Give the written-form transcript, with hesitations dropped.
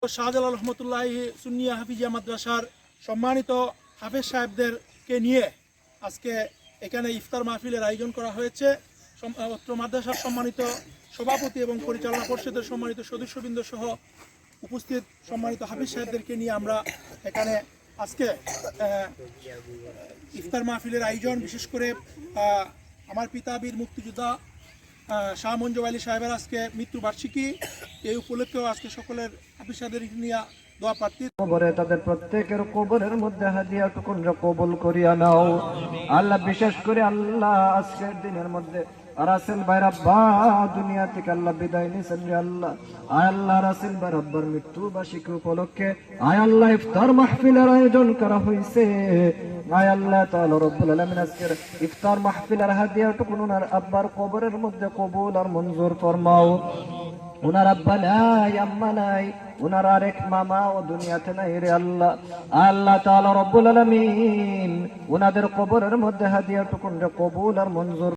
শাহজালাল রহমতুল্লাহ সুন্নিয়া হাফিজিয়া মাদ্রাসার সম্মানিত হাফেজ সাহেবদেরকে নিয়ে আজকে এখানে ইফতার মাহফিলের আয়োজন করা হয়েছে। অত্র মাদ্রাসার সম্মানিত সভাপতি এবং পরিচালনা পরিষদের সম্মানিত সদস্যবৃন্দ সহ উপস্থিত সম্মানিত হাফেজ সাহেবদেরকে নিয়ে আমরা এখানে আজকে ইফতার মাহফিলের আয়োজন, বিশেষ করে আমার পিতা বীর মুক্তিযোদ্ধা শাহ মঞ্জু আলী সাহেবের আজকে মৃত্যুবার্ষিকী, এই উপলক্ষেও আজকে সকলের হাফেজ সাহেবদের নিয়ে দোয়া প্রার্থী। কবরে তাদের প্রত্যেকের কবরের মধ্যে হাদিয়াটুকুন কবুল করিয়া নাও আল্লাহ। বিশেষ করে আল্লাহ আজকের দিনের মধ্যে রাসেল ভাই রাব্বা দুনিয়া থেকে আল্লাহ বিদায় নিয়েছেন। আল্লাহ আয় আল্লাহ রাসেল ভাই রাব্বার মৃত্যুবার্ষিকী উপলক্ষে আয় আল্লাহ ইফতার মাহফিলের আয়োজন করা হয়েছে। আয় আল্লাহ তাআলা রব্বুল আলামিন আজকের ইফতার মাহফিলের হাদিয়াটুকুন ওনার আব্বার কবরের মধ্যে কবুল আর মঞ্জুর ফরমাও। ওনার আব্বা নাই, আম্মা নাই, ওনার আরেক মামা ও দুনিয়াতে নাই রে আল্লাহ। আল্লাহ তাআলা রব্বুল আলামিন ওনাদের কবরের মধ্যে হাদিয়াটুকুন কবুল আর মঞ্জুর